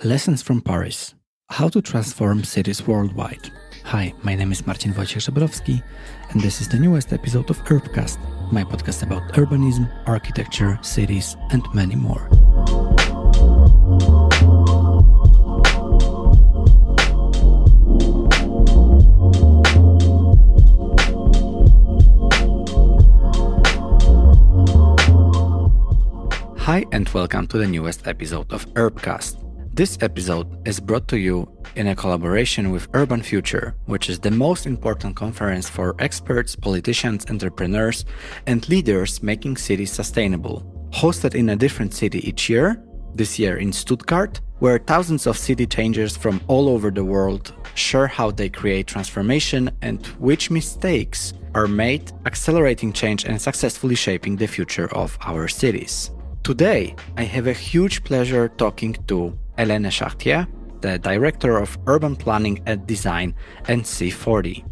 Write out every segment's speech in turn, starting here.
Lessons from Paris. How to transform cities worldwide. Hi, my name is Marcin Wojciech-Żebrowski, and this is the newest episode of Urbcast, my podcast about urbanism, architecture, cities, and many more. Hi, and welcome to the newest episode of Urbcast. This episode is brought to you in a collaboration with Urban Future, which is the most important conference for experts, politicians, entrepreneurs, and leaders making cities sustainable. Hosted in a different city each year, this year in Stuttgart, where thousands of city changers from all over the world share how they create transformation and which mistakes are made, accelerating change and successfully shaping the future of our cities. Today, I have a huge pleasure talking to Hélène Chartier, the Director of Urban Planning and Design at C40.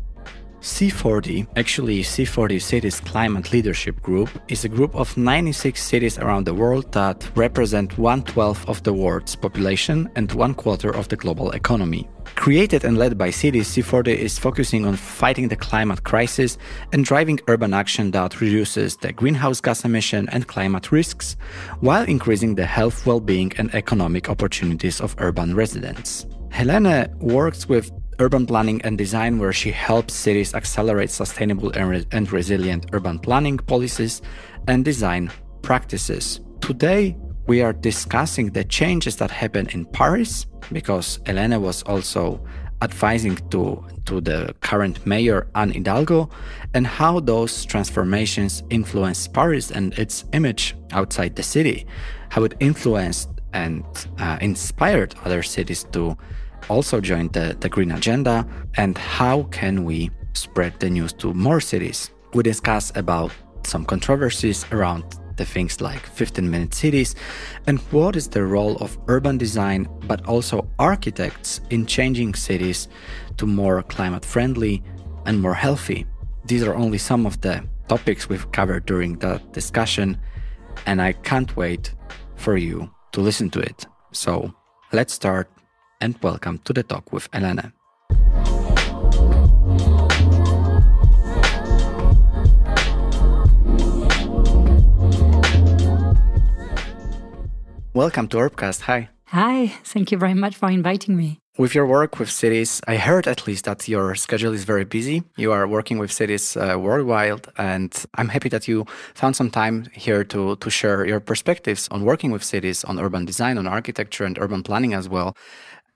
C40 Cities Climate Leadership Group is a group of 96 cities around the world that represent 1/12 of the world's population and 1/4 of the global economy. Created and led by cities, C40 is focusing on fighting the climate crisis and driving urban action that reduces the greenhouse gas emission and climate risks, while increasing the health, well-being, and economic opportunities of urban residents. Hélène works with urban planning and design, where she helps cities accelerate sustainable and resilient urban planning policies and design practices. Today, we are discussing the changes that happen in Paris, because Hélène was also advising to the current mayor, Anne Hidalgo, and how those transformations influence Paris and its image outside the city, how it influenced and inspired other cities to also join the green agenda, and how can we spread the news to more cities. We discuss about some controversies around the things like 15-minute cities and what is the role of urban design, but also architects in changing cities to more climate-friendly and more healthy. These are only some of the topics we've covered during the discussion, and I can't wait for you to listen to it. So let's start, and welcome to the talk with Hélène. Welcome to Urbcast. Hi. Hi, thank you very much for inviting me. With your work with cities, I heard at least that your schedule is very busy. You are working with cities worldwide, and I'm happy that you found some time here to share your perspectives on working with cities, on urban design, on architecture, and urban planning as well.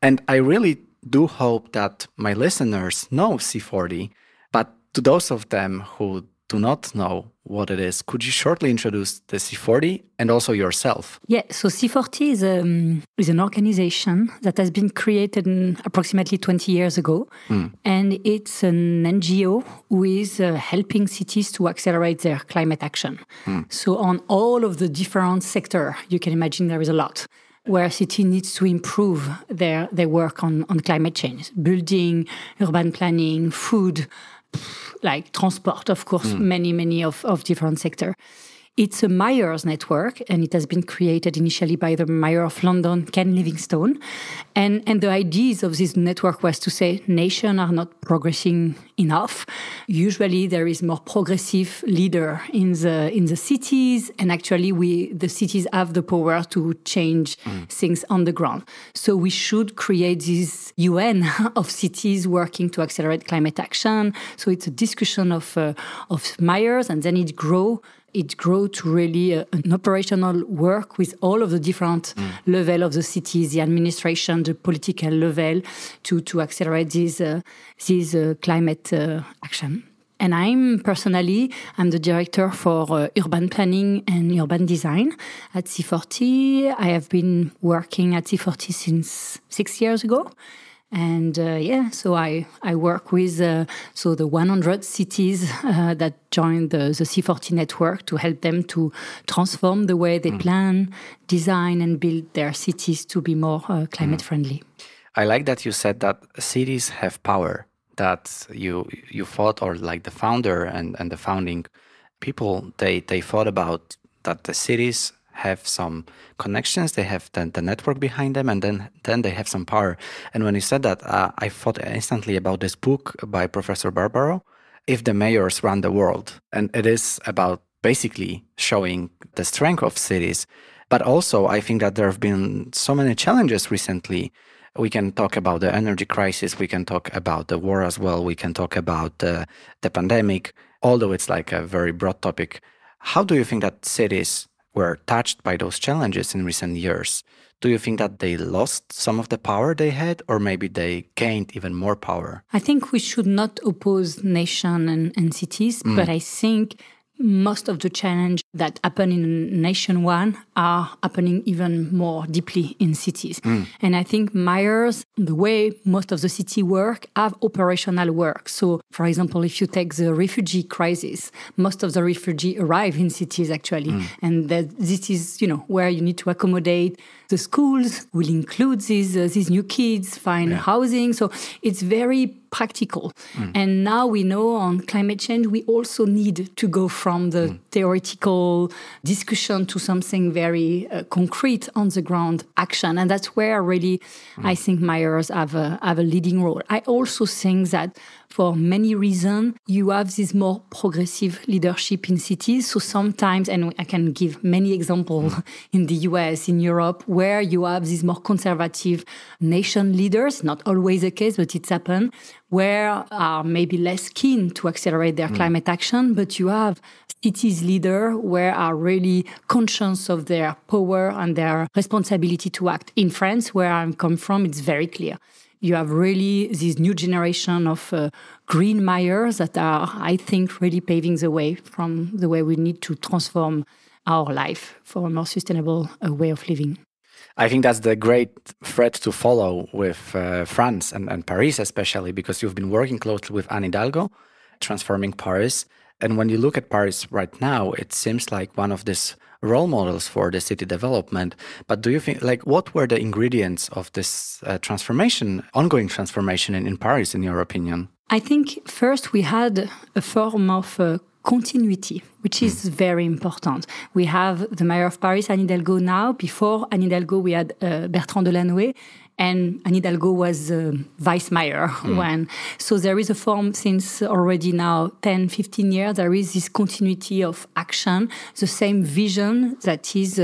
And I really do hope that my listeners know C40, but to those of them who do not know what it is, could you shortly introduce the C40 and also yourself? Yeah, so C40 is an organization that has been created approximately 20 years ago. And it's an NGO who is helping cities to accelerate their climate action. So on all of the different sectors, you can imagine there is a lot where a city needs to improve their work on climate change. Building, urban planning, food, like transport, of course, many of different sectors. It's a mayor's network, and it has been created initially by the mayor of London, Ken Livingstone. And the ideas of this network was to say nations are not progressing enough. Usually there is more progressive leader in the cities, and actually the cities have the power to change things on the ground. So we should create this UN of cities working to accelerate climate action. So it's a discussion of mayors, and then it grew to really an operational work with all of the different level of the cities, the administration, the political level, to accelerate this climate action. And I'm the director for urban planning and urban design at C40. I have been working at C40 since 6 years ago. And so I work with the 100 cities that joined the C40 network to help them to transform the way they plan, design, and build their cities to be more climate friendly. I like that you said that cities have power, that you thought, or like the founder and the founding people, they thought about that the cities have some connections, they have the network behind them, and then they have some power. And when you said that, I thought instantly about this book by Professor Barbaro, If the Mayors Run the World. And it is about basically showing the strength of cities. But also, I think that there have been so many challenges recently. We can talk about the energy crisis. We can talk about the war as well. We can talk about the pandemic, although it's like a very broad topic. How do you think that cities were touched by those challenges in recent years? Do you think that they lost some of the power they had, or maybe they gained even more power? I think we should not oppose nation and cities, but I think most of the challenges that happen in nation one are happening even more deeply in cities. And I think mayors, the way most of the city work, have operational work. So, for example, if you take the refugee crisis, most of the refugees arrive in cities actually. And this is, where you need to accommodate the schools, will include these new kids, find housing. So it's very practical. And now we know on climate change, we also need to go from the theoretical discussion to something very concrete on the ground action. And that's where really I think mayors have a leading role. I also think that for many reasons, you have this more progressive leadership in cities. So sometimes, and I can give many examples in the US, in Europe, where you have these more conservative nation leaders, not always the case, but it's happened, where are maybe less keen to accelerate their climate action, but you have cities leaders where are really conscious of their power and their responsibility to act. In France, where I come from, it's very clear. You have really this new generation of green mayors that are, I think, really paving the way from the way we need to transform our life for a more sustainable way of living. I think that's the great thread to follow with France and Paris especially, because you've been working closely with Anne Hidalgo, transforming Paris. And when you look at Paris right now, it seems like one of these role models for the city development. But do you think, what were the ingredients of this ongoing transformation in Paris, in your opinion? I think first we had a form of continuity, which is very important. We have the mayor of Paris, Anne Hidalgo, now. Before Anne Hidalgo, we had Bertrand Delanoë, and Anne Hidalgo was vice mayor when. So there is a form since already now 10, 15 years, there is this continuity of action, the same vision that is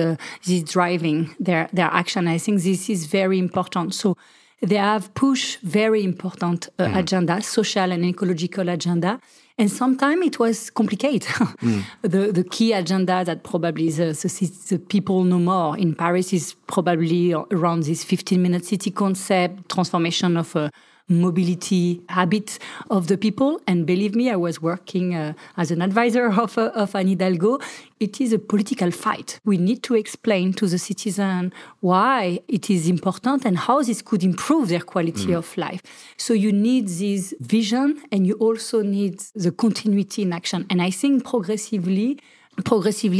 driving their action. I think this is very important. So they have pushed very important agenda, social and ecological agenda. And sometimes it was complicated. The key agenda that probably the people know more in Paris is probably around this 15-minute city concept, transformation of mobility habits of the people. And believe me, I was working as an advisor of Anne Hidalgo. It is a political fight. We need to explain to the citizen why it is important and how this could improve their quality of life. So you need this vision and you also need the continuity in action. And I think progressively,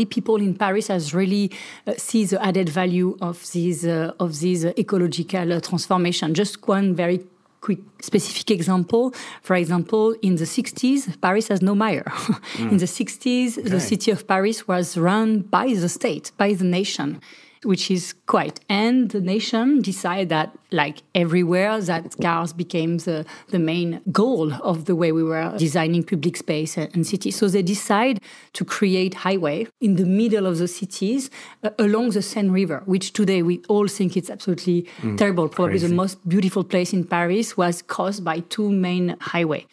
people in Paris has really see the added value of these ecological transformation. Just one very quick specific example. For example, in the 60s, Paris has no mayor. In the 60s, the city of Paris was run by the state, by the nation, which is quite. And the nation decided that, like everywhere, that cars became the main goal of the way we were designing public space and cities. So they decide to create highway in the middle of the cities along the Seine River, which today we all think it's absolutely terrible. Probably the most beautiful place in Paris was crossed by two main highway.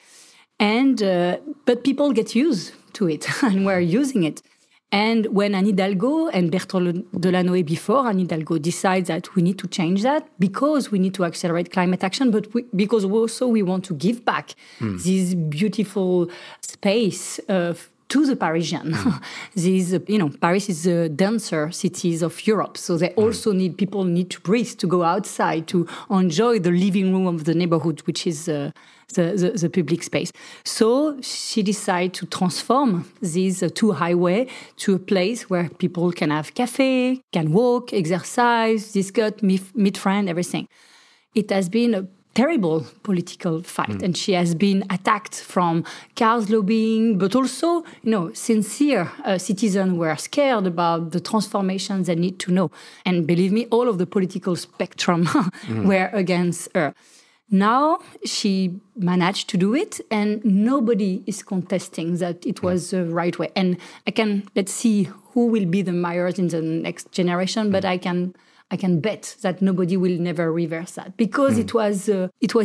And but people get used to it and were using it. And when Anne Hidalgo and Bertrand Delanoë before Anne Hidalgo decide that we need to change that because we need to accelerate climate action, but because also we want to give back this beautiful space to the Parisian. Paris is the denser cities of Europe, so they also people need to breathe, to go outside, to enjoy the living room of the neighborhood, which is the public space. So she decided to transform these two highways to a place where people can have cafe, can walk, exercise, discuss, meet friends, everything. It has been a terrible political fight. And she has been attacked from cars lobbying, but also, sincere citizens were scared about the transformations they need to know. And believe me, all of the political spectrum were against her. Now she managed to do it, and nobody is contesting that it was the right way. And let's see who will be the mayors in the next generation, but I can bet that nobody will never reverse that, because it was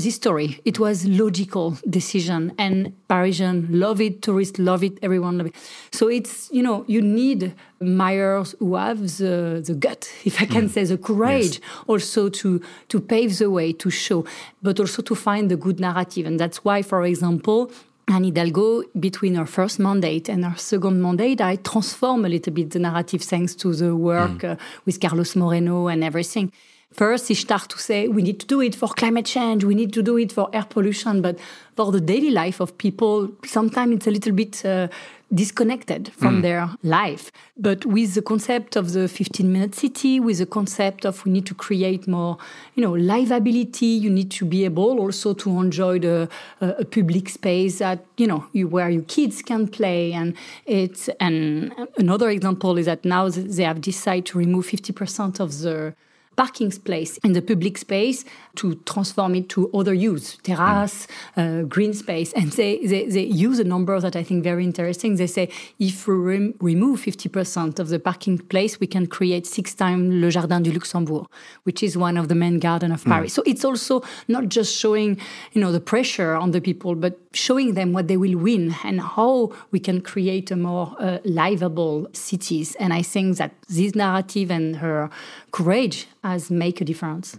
history. It was logical decision, and Parisians love it, tourists love it, everyone love it. So it's, you need mayors who have the gut, if I can say, the courage also to pave the way, to show, but also to find the good narrative. And that's why, for example, Anne Hidalgo, between her first mandate and her second mandate, I transformed a little bit the narrative thanks to the work with Carlos Moreno and everything. First, she started to say, we need to do it for climate change, we need to do it for air pollution, but for the daily life of people, sometimes it's a little bit disconnected from their life. But with the concept of the 15-minute city, with the concept of we need to create more, livability, you need to be able also to enjoy a public space that, where your kids can play. And another example is that now they have decided to remove 50% of the parking space in the public space to transform it to other use, terrace, green space. And they use a number that I think very interesting. They say, if we remove 50% of the parking place, we can create 6 times Le Jardin du Luxembourg, which is one of the main gardens of Paris. So it's also not just showing, the pressure on the people, but showing them what they will win and how we can create a more livable cities. And I think that this narrative and her courage has made a difference.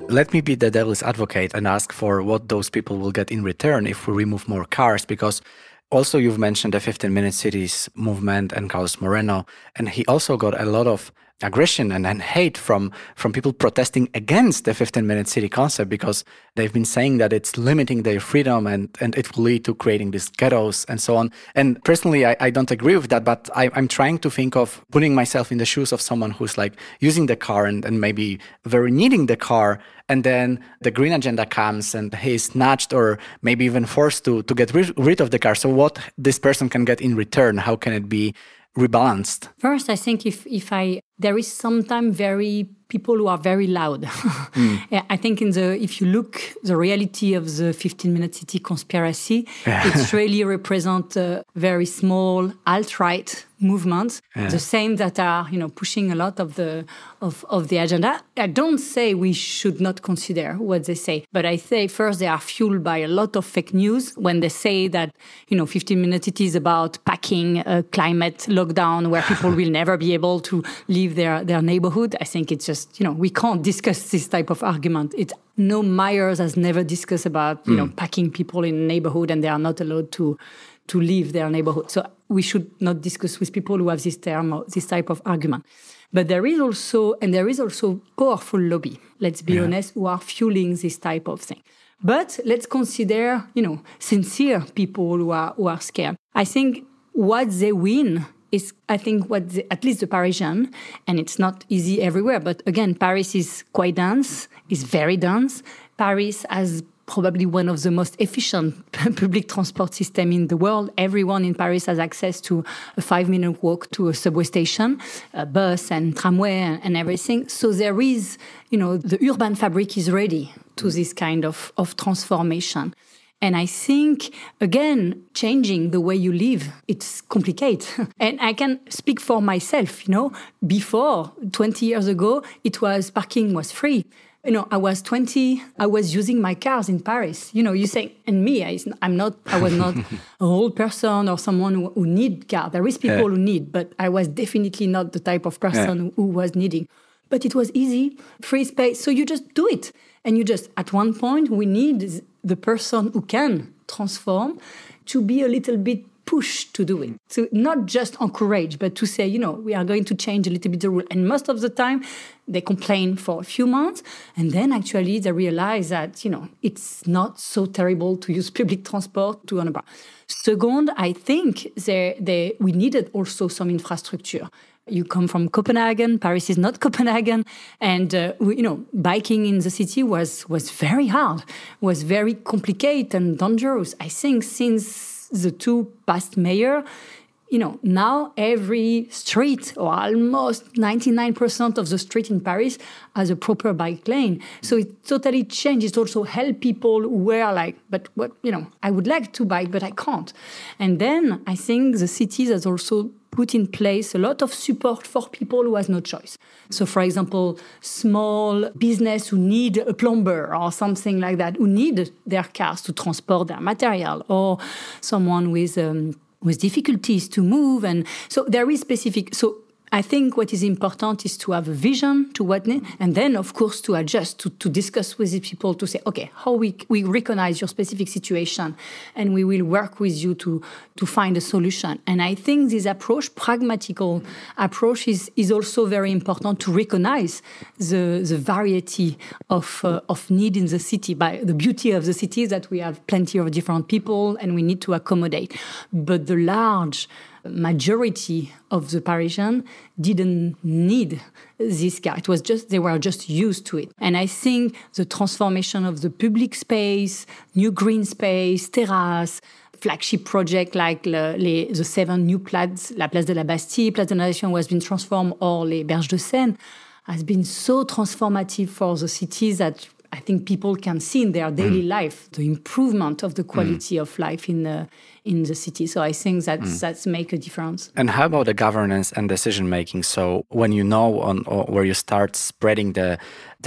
Let me be the devil's advocate and ask for what those people will get in return if we remove more cars, because also you've mentioned the 15-minute cities movement and Carlos Moreno, and he also got a lot of aggression and hate from people protesting against the 15-minute city concept, because they've been saying that it's limiting their freedom and it will lead to creating these ghettos and so on. And personally, I don't agree with that, but I'm trying to think of putting myself in the shoes of someone who's like using the car and maybe very needing the car, and then the green agenda comes and he's snatched or maybe even forced to get rid of the car. So what this person can get in return, how can it be rebalanced? First, I think there is sometimes people who are very loud. I think if you look the reality of the 15-minute city conspiracy, it really represents a very small alt-right movements, the same that are pushing a lot of the agenda. I don't say we should not consider what they say, but I say first they are fueled by a lot of fake news when they say that 15-minute city is about packing a climate lockdown where people will never be able to leave their neighborhood. I think it's just we can't discuss this type of argument. No Myers has never discussed about packing people in a neighborhood and they are not allowed to leave their neighborhood. So we should not discuss with people who have this type of argument. But there is also powerful lobby, let's be honest, who are fueling this type of thing. But let's consider, sincere people who are scared. I think what they win is, at least the Parisian, and it's not easy everywhere, but again, Paris is quite dense, is very dense. Paris has probably one of the most efficient public transport system in the world. Everyone in Paris has access to a 5-minute walk to a subway station, a bus and tramway and everything. So there is, the urban fabric is ready to this kind of transformation. And I think, again, changing the way you live, it's complicated. And I can speak for myself, before, 20 years ago, parking was free. I was 20, I was using my cars in Paris. You say, and me, I was not a old person or someone who need car. There is people who need, but I was definitely not the type of person who was needing. But it was easy, free space, so you just do it. And at one point, we need the person who can transform to be a little bit push to do it. So not just encourage, but to say, we are going to change a little bit the rule. And most of the time, they complain for a few months. And then actually they realize that, it's not so terrible to use public transport to on a bar. Second, I think we needed also some infrastructure. You come from Copenhagen. Paris is not Copenhagen. And, biking in the city was very hard, was very complicated and dangerous. I think since the two past mayors, now every street, or almost 99% of the street in Paris, has a proper bike lane. So it totally changed. It also helped people who were like, but what, I would like to bike, but I can't. And then I think the cities has also put in place a lot of support for people who has no choice. So, for example, small business who need a plumber or something like that, who need their cars to transport their material, or someone with difficulties to move. And so there is specific. So I think what is important is to have a vision to what, and then, of course, to adjust, to discuss with the people, to say, okay, how we recognize your specific situation, and we will work with you to find a solution. And I think this approach, pragmatical approach, is also very important to recognize the variety of need in the city. By the beauty of the city is that we have plenty of different people, and we need to accommodate. But the large majority of the Parisians didn't need this car. It was just, they were just used to it. And I think the transformation of the public space, new green space, terrace, flagship project like the 7 new plazas, la Place de la Bastille, Place de la Nation has been transformed, or les Berges de Seine, has been so transformative for the cities that I think people can see in their daily life the improvement of the quality of life in the city. So I think that's make a difference. And how about the governance and decision making? So when or where you start spreading the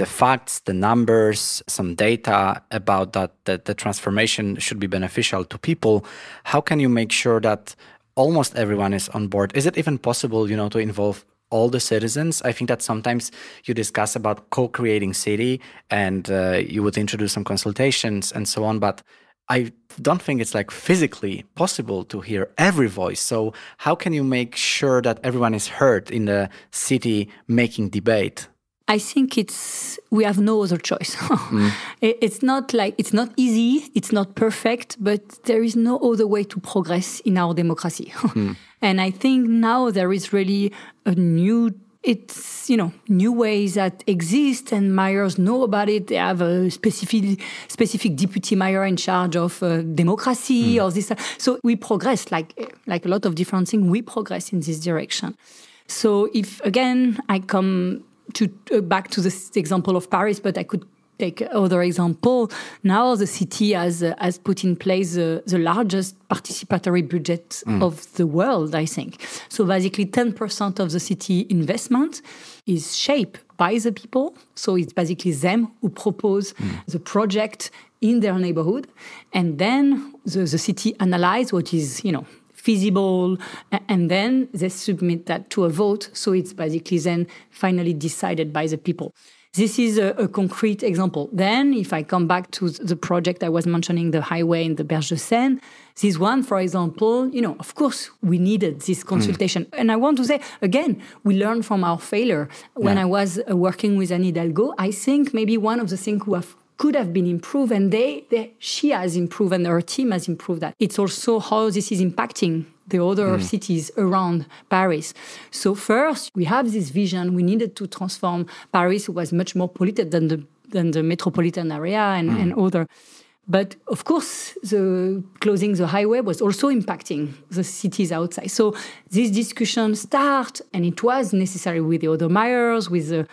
facts, the numbers, some data about that the transformation should be beneficial to people, how can you make sure that almost everyone is on board? Is it even possible, to involve all the citizens? I think that sometimes you discuss about co-creating city, and you would introduce some consultations and so on, but I don't think it's like physically possible to hear every voice. So how can you make sure that everyone is heard in the city making debate? I think we have no other choice. It's not easy, it's not perfect, but there is no other way to progress in our democracy. And I think now there is really new ways that exist, and mayors know about it. They have a specific deputy mayor in charge of democracy or this. So we progress, like a lot of different things, we progress in this direction. So if, again, I come back to this example of Paris, but I could take other example. Now the city has put in place the largest participatory budget of the world, I think. So basically 10% of the city investment is shaped by the people. So it's basically them who propose the project in their neighborhood. And then the city analyze what is, feasible, and then they submit that to a vote. So it's basically then finally decided by the people. This is a concrete example. Then, if I come back to the project I was mentioning, the highway in the Berges de Seine, this one, for example, of course, we needed this consultation. And I want to say, again, we learned from our failure. When I was working with Anne Hidalgo, I think maybe one of the things could have been improved, and she has improved, and her team has improved that. It's also how this is impacting the other cities around Paris. So first, we have this vision. We needed to transform Paris, who was much more polluted than the metropolitan area and other. But of course, the closing the highway was also impacting the cities outside. So this discussion started, and it was necessary with the other mayors, with the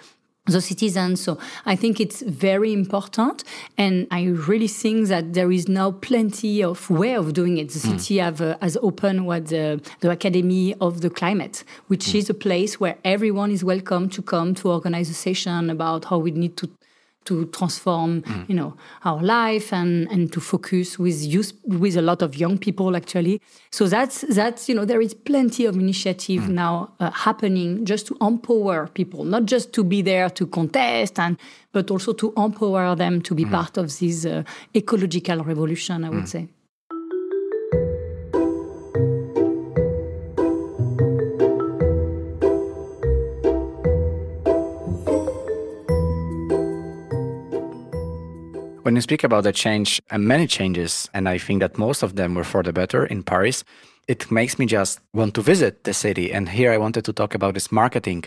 citizens. So I think it's very important. And I really think that there is now plenty of way of doing it. The city has opened the Academy of the Climate, which is a place where everyone is welcome to come to organize a session about how we need to transform, our life and to focus with a lot of young people, actually. So that's there is plenty of initiative now happening just to empower people, not just to be there to contest, but also to empower them to be part of this ecological revolution, I would say. When you speak about the change and many changes, and I think that most of them were for the better in Paris, it makes me just want to visit the city. And here I wanted to talk about this marketing,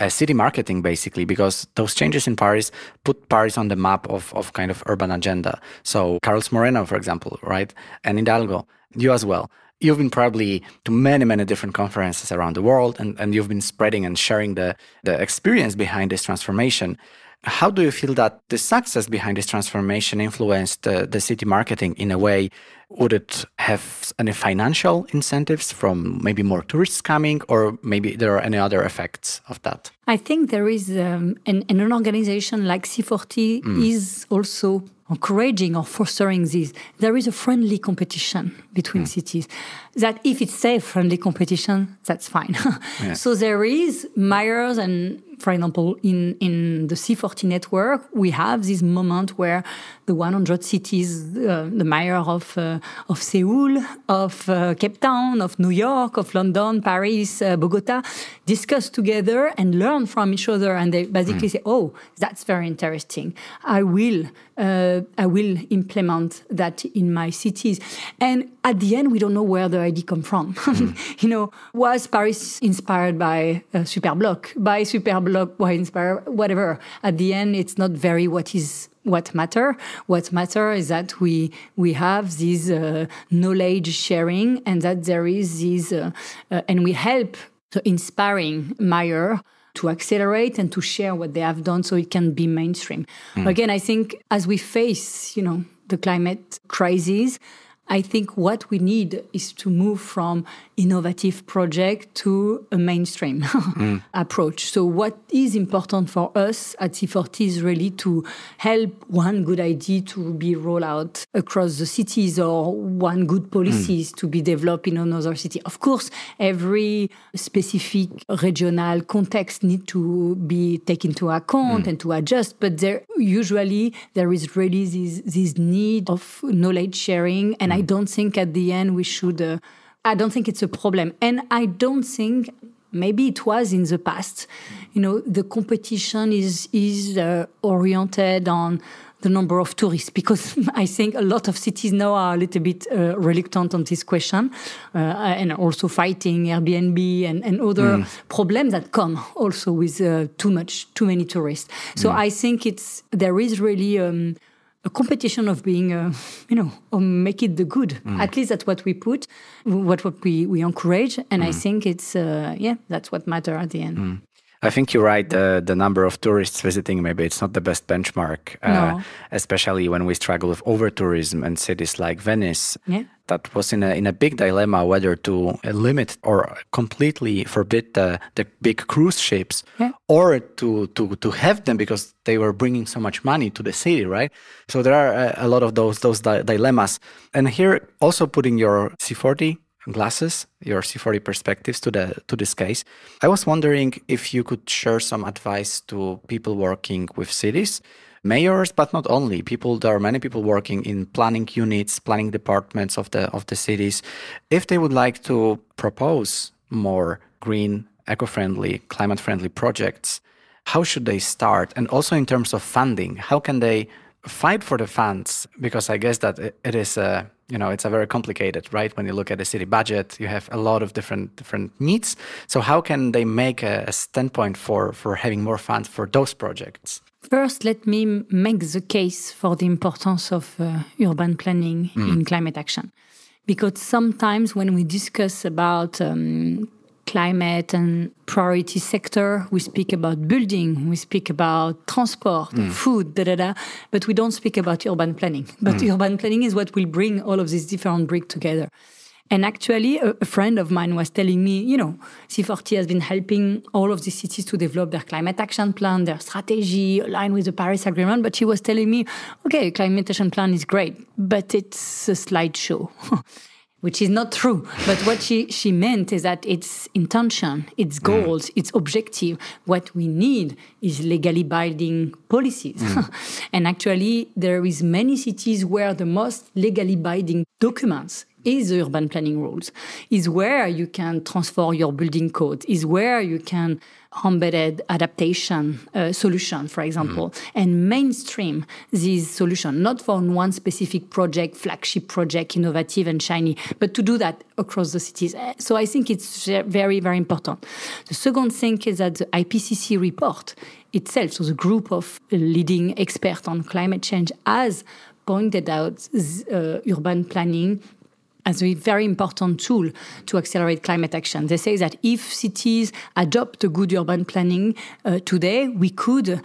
city marketing basically, because those changes in Paris put Paris on the map of kind of urban agenda. So Carlos Moreno, for example, right? And Hidalgo, you as well. You've been probably to many, many different conferences around the world, and you've been spreading and sharing the experience behind this transformation. How do you feel that the success behind this transformation influenced the city marketing in a way? Would it have any financial incentives from maybe more tourists coming, or maybe there are any other effects of that? I think there is an organization like C40 is also encouraging or fostering this. There is a friendly competition between cities. That if it's safe, friendly competition, that's fine. Yeah. So there is mayors, and for example, in the C40 network, we have this moment where the 100 cities, the mayor of Seoul, of Cape Town, of New York, of London, Paris, Bogota, discuss together and learn from each other. And they basically say, oh, that's very interesting. I will implement that in my cities. And at the end, we don't know where the idea come from. Was Paris inspired by Superblock? By Superblock, why inspired? Whatever. At the end, it's not very what matter. What matter is that we have this knowledge sharing, and that there is this, and we help the inspiring mayor to accelerate and to share what they have done so it can be mainstream. Again, I think as we face, the climate crisis, I think what we need is to move from innovative project to a mainstream approach. So what is important for us at C40 is really to help one good idea to be rolled out across the cities, or one good policies to be developed in another city. Of course, every specific regional context need to be taken into account and to adjust, but there is really this need of knowledge sharing, and I don't think at the end we should... I don't think it's a problem. And I don't think, maybe it was in the past, the competition is oriented on the number of tourists, because I think a lot of cities now are a little bit reluctant on this question, and also fighting Airbnb and other problems that come also with too many tourists. So I think there is really a competition of being, or make it the good. At least that's what we put, what we encourage. And I think it's, that's what matters at the end. I think you're right. The number of tourists visiting, maybe it's not the best benchmark, especially when we struggle with over-tourism in cities like Venice. Yeah. That was in a big dilemma whether to limit or completely forbid the big cruise ships, or to have them because they were bringing so much money to the city, right? So there are a lot of those dilemmas. And here also putting your C40 glasses, your C40 perspectives to this case, I was wondering if you could share some advice to people working with cities, mayors, but not only people. There are many people working in planning units, planning departments of the cities. If they would like to propose more green, eco-friendly, climate-friendly projects, how should they start? And also in terms of funding, how can they fight for the funds? Because I guess that it is it's a very complicated, right? When you look at the city budget, you have a lot of different needs. So how can they make a standpoint for having more funds for those projects? First, let me make the case for the importance of urban planning in climate action. Because sometimes when we discuss about climate and priority sector, we speak about building, we speak about transport, food, but we don't speak about urban planning. But urban planning is what will bring all of these different bricks together. And actually, a friend of mine was telling me, C40 has been helping all of these cities to develop their climate action plan, their strategy, aligned with the Paris Agreement. But she was telling me, okay, climate action plan is great, but it's a slideshow. Which is not true. But what she meant is that its intention, its goals, its objective, what we need is legally binding policies. And actually, there is many cities where the most legally binding documents is the urban planning rules, is where you can transform your building code, is where you can embedded adaptation solution, for example, and mainstream these solutions, not for one specific project, flagship project, innovative and shiny, but to do that across the cities. So I think it's very, very important. The second thing is that the IPCC report itself, so the group of leading experts on climate change, has pointed out urban planning as a very important tool to accelerate climate action. They say that if cities adopt a good urban planning today, we could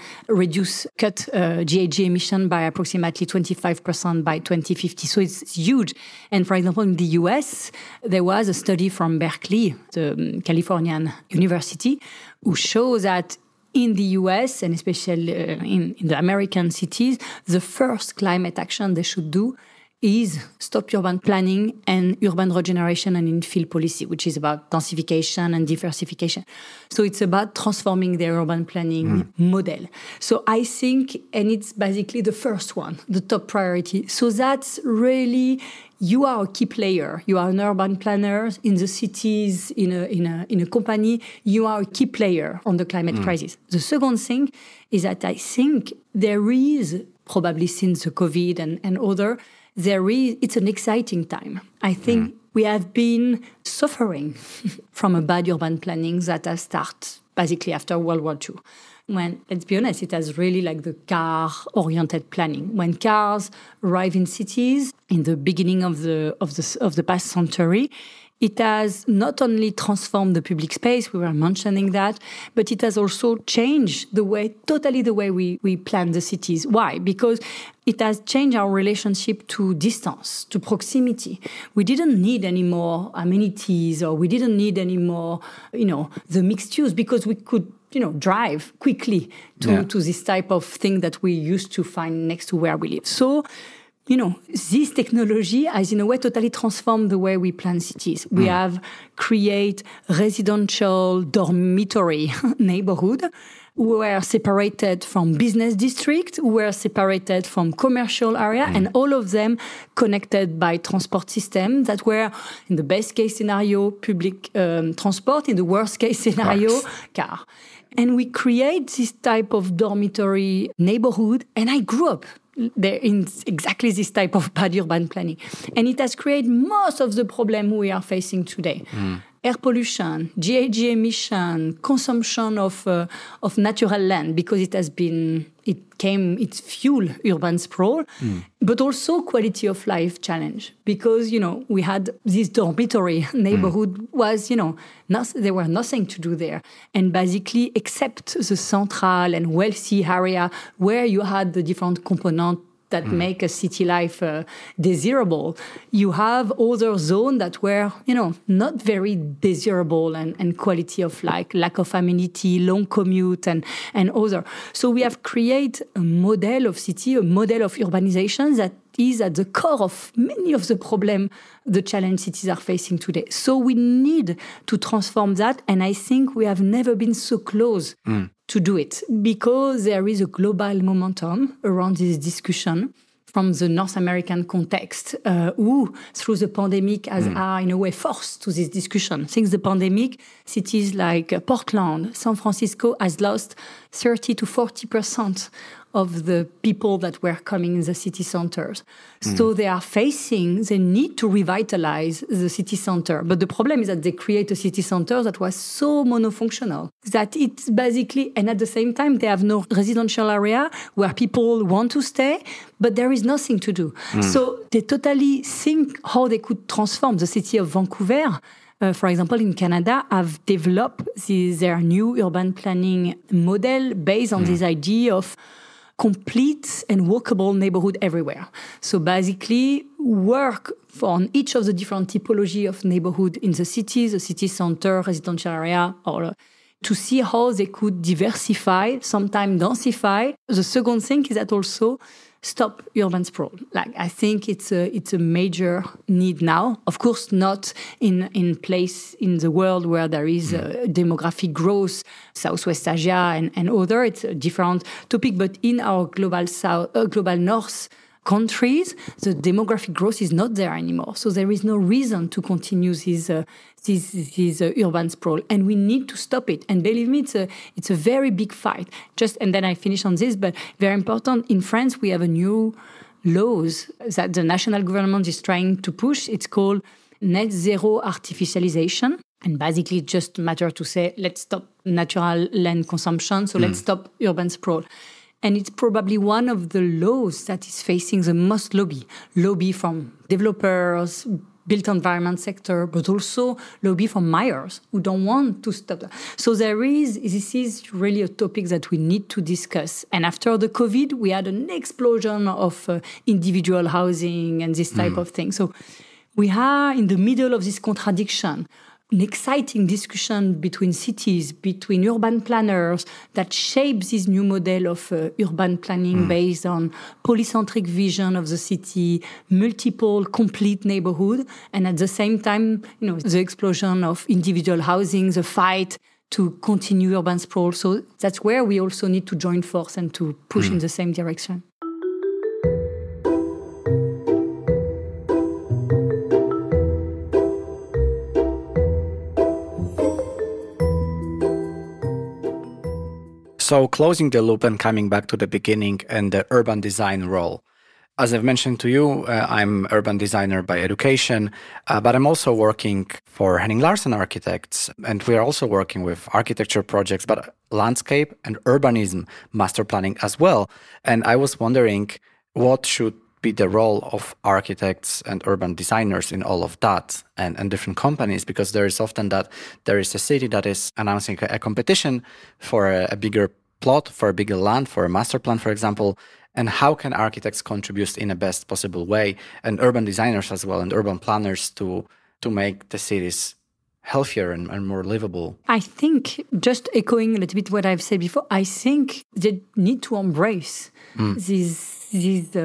cut GHG emission by approximately 25% by 2050. So it's huge. And for example, in the US, there was a study from Berkeley, the Californian university, who shows that in the US, and especially in the American cities, the first climate action they should do is stop urban planning and urban regeneration and infill policy, which is about densification and diversification. So it's about transforming their urban planning model. So I think, and it's basically the first one, the top priority. So that's really, you are a key player. You are an urban planner in the cities, in a company. You are a key player on the climate crisis. The second thing is that I think there is, probably since the COVID and other, it's an exciting time. I think we have been suffering from a bad urban planning that has started basically after World War II. When, let's be honest, it has really like the car-oriented planning. When cars arrive in cities in the beginning of the past century, it has not only transformed the public space, we were mentioning that, but it has also changed totally the way we plan the cities. Why? Because it has changed our relationship to distance, to proximity. We didn't need any more amenities, or we didn't need any more, the mixed use, because we could drive quickly to this type of thing that we used to find next to where we live. So, this technology has, in a way, totally transformed the way we plan cities. We have created residential dormitory neighborhood, were separated from business district, were separated from commercial area, and all of them connected by transport system that were, in the best case scenario, public transport, in the worst case scenario, car. And we create this type of dormitory neighborhood, and I grew up there in exactly this type of bad urban planning. And it has created most of the problem we are facing today. Air pollution, GHG emission, consumption of natural land, because it fueled urban sprawl, but also quality of life challenge. Because, we had this dormitory neighborhood there were nothing to do there. And basically, except the central and wealthy area where you had the different components that make a city life desirable, you have other zones that were, not very desirable and quality of life, lack of amenity, long commute, and other. So we have created a model of city, a model of urbanization that is at the core of many of the problems the challenge cities are facing today. So we need to transform that, and I think we have never been so close to do it, because there is a global momentum around this discussion from the North American context, who, through the pandemic, are in a way forced to this discussion. Since the pandemic, cities like Portland, San Francisco has lost 30 to 40% of the people that were coming in the city centers. So they need to revitalize the city center. But the problem is that they create a city center that was so monofunctional that it's basically, and at the same time, they have no residential area where people want to stay, but there is nothing to do. So they totally think how they could transform the city of Vancouver. For example, in Canada, have developed their new urban planning model based on this idea of complete and walkable neighborhood everywhere. So basically, work on each of the different typology of neighborhood in the cities, the city center, residential area, or to see how they could diversify, sometimes densify. The second thing is that also stop urban sprawl. I think it's a major need now. Of course, not in place in the world where there is demographic growth, Southwest Asia and other. It's a different topic. But in our global north, countries, the demographic growth is not there anymore. So there is no reason to continue this urban sprawl, and we need to stop it. And believe me, it's a very big fight. And then I finish on this, but very important. In France, we have a new laws that the national government is trying to push. It's called net zero artificialization. And basically, it's just a matter to say, let's stop natural land consumption. So let's stop urban sprawl. And it's probably one of the laws that is facing the most lobby from developers, built environment sector, but also lobby from mayors who don't want to stop that. So this is really a topic that we need to discuss. And after the COVID, we had an explosion of individual housing and this type of thing. So we are in the middle of this contradiction. An exciting discussion between cities, between urban planners that shapes this new model of urban planning based on polycentric vision of the city, multiple complete neighborhood, and at the same time, the explosion of individual housing, the fight to continue urban sprawl. So that's where we also need to join force and to push in the same direction. So closing the loop and coming back to the beginning and the urban design role. As I've mentioned to you, I'm urban designer by education, but I'm also working for Henning Larsen Architects, and we are also working with architecture projects, but landscape and urbanism master planning as well. And I was wondering what should be the role of architects and urban designers in all of that and different companies, because there is often that there is a city that is announcing a competition for a bigger plot, for a bigger land, for a master plan, for example. And how can architects contribute in the best possible way, and urban designers as well, and urban planners to make the cities healthier and more livable? I think, just echoing a little bit what I've said before, I think they need to embrace this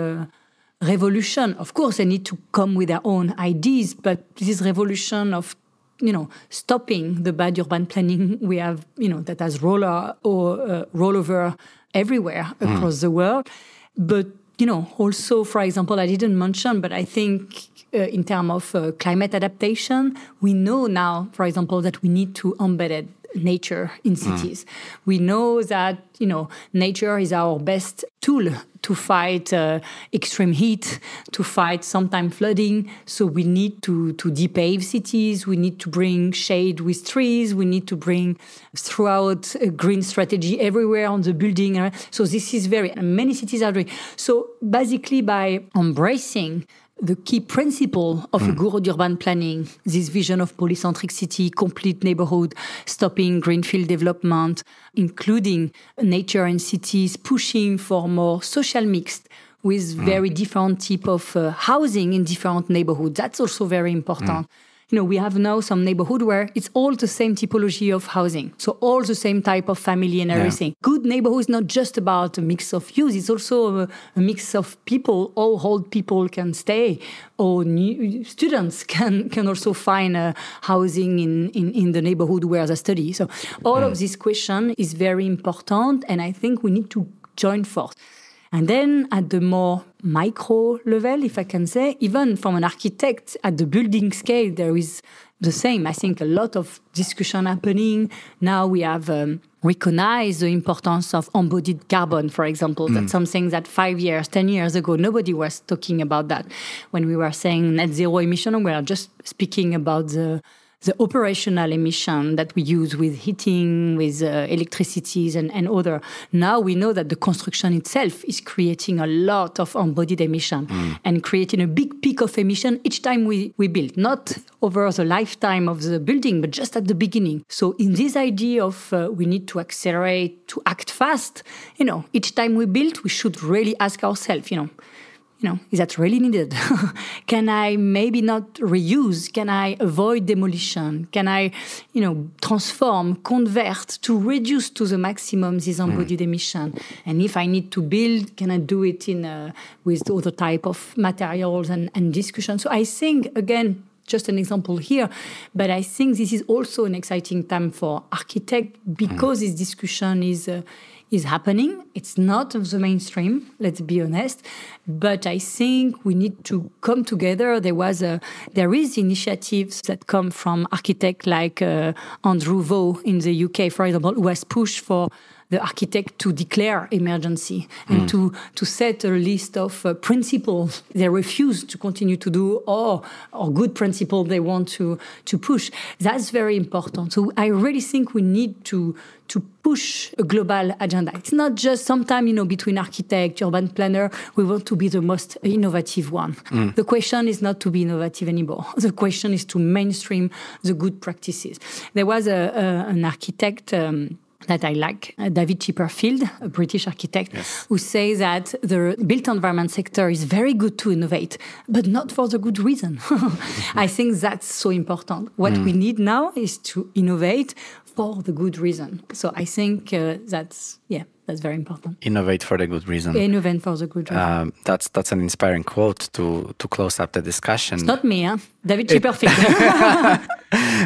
revolution. Of course, they need to come with their own ideas, but this revolution of stopping the bad urban planning we have, that has rollover everywhere across the world. But, also, for example, I didn't mention, but I think in terms of climate adaptation, we know now, for example, that we need to embed nature in cities. We know that, nature is our best tool to fight extreme heat, to fight sometimes flooding. So we need to depave cities. We need to bring shade with trees. We need to bring throughout a green strategy everywhere on the building. So this is many cities are doing. So basically by embracing the key principle of a good urban planning, this vision of polycentric city, complete neighborhood, stopping greenfield development, including nature and cities, pushing for more social mixed with very different type of housing in different neighborhoods. That's also very important. We have now some neighborhood where it's all the same typology of housing. So all the same type of family and everything. Good neighborhood is not just about a mix of use. It's also a mix of people. All old people can stay. Or new students can also find housing in the neighborhood where they study. So all of this question is very important. And I think we need to join force. And then at the more micro level, if I can say, even from an architect at the building scale, there is the same. I think a lot of discussion happening. Now we have recognized the importance of embodied carbon, for example. That's something that 5 years, 10 years ago, nobody was talking about that. When we were saying net zero emission, we were just speaking about the operational emission that we use with heating, with electricities and other. Now we know that the construction itself is creating a lot of embodied emission and creating a big peak of emission each time we build, not over the lifetime of the building, but just at the beginning. So in this idea of we need to accelerate, to act fast, each time we build, we should really ask ourselves, is that really needed? Can I maybe not reuse? Can I avoid demolition? Can I, transform, convert to reduce to the maximum this embodied emission? And if I need to build, can I do it with other type of materials and discussion? So I think, again, just an example here, but I think this is also an exciting time for architects because this discussion is is happening. It's not of the mainstream, let's be honest. But I think we need to come together. There is initiatives that come from architects like Andrew Vaux in the UK, for example, who has pushed for the architect to declare emergency and to set a list of principles they refuse to continue to do or good principles they want to push. That's very important. So I really think we need to push a global agenda. It's not just sometimes, between architect, urban planner, we want to be the most innovative one. The question is not to be innovative anymore. The question is to mainstream the good practices. There was an architect that I like, David Chipperfield, a British architect, who says that the built environment sector is very good to innovate, but not for the good reason. I think that's so important. What we need now is to innovate for the good reason. So I think that's very important. Innovate for the good reason. Innovate for the good reason. That's an inspiring quote to close up the discussion. It's not me, huh? David Chipperfield.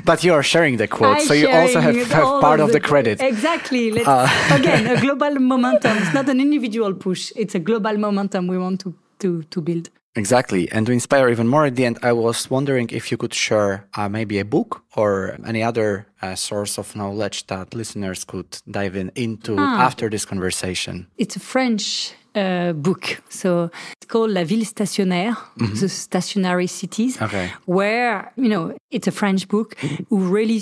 But you are sharing the quote, so you also have part of the credit. Exactly. Again, a global momentum. It's not an individual push. It's a global momentum we want to build. Exactly. And to inspire even more at the end, I was wondering if you could share maybe a book or any other source of knowledge that listeners could dive into after this conversation. It's a French book. So it's called La Ville Stationnaire, the Stationary Cities, where, it's a French book who really,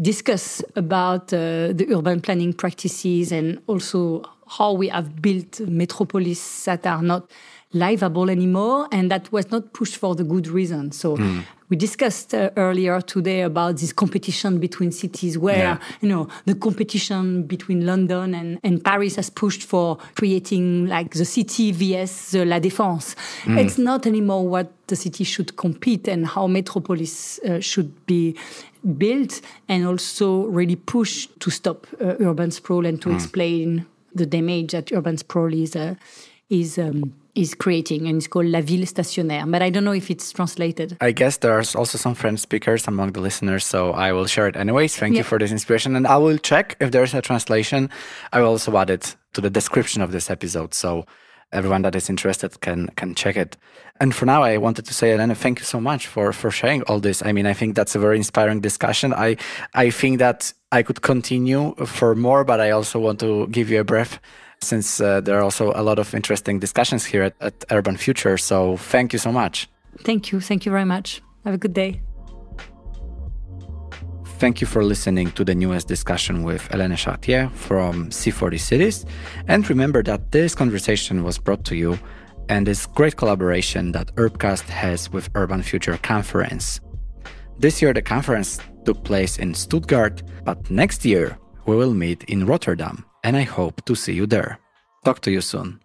discuss about the urban planning practices and also how we have built metropolis that are not livable anymore, and that was not pushed for the good reason. So we discussed earlier today about this competition between cities where, the competition between London and Paris has pushed for creating like the city vs the La Défense. It's not anymore what the city should compete and how metropolis should be built, and also really push to stop urban sprawl and to explain the damage that urban sprawl is creating, and it's called La Ville Stationnaire. But I don't know if it's translated. I guess there's also some French speakers among the listeners, so I will share it anyways. Thank you for this inspiration, and I will check if there's a translation. I will also add it to the description of this episode, so everyone that is interested can check it. And for now, I wanted to say, Hélène, thank you so much for sharing all this. I mean, I think that's a very inspiring discussion. I think that I could continue for more, but I also want to give you a breath, since there are also a lot of interesting discussions here at Urban Future. So thank you so much. Thank you. Thank you very much. Have a good day. Thank you for listening to the newest discussion with Hélène Chartier from C40 Cities. And remember that this conversation was brought to you and this great collaboration that Urbcast has with Urban Future Conference. This year the conference took place in Stuttgart, but next year we will meet in Rotterdam. And I hope to see you there. Talk to you soon.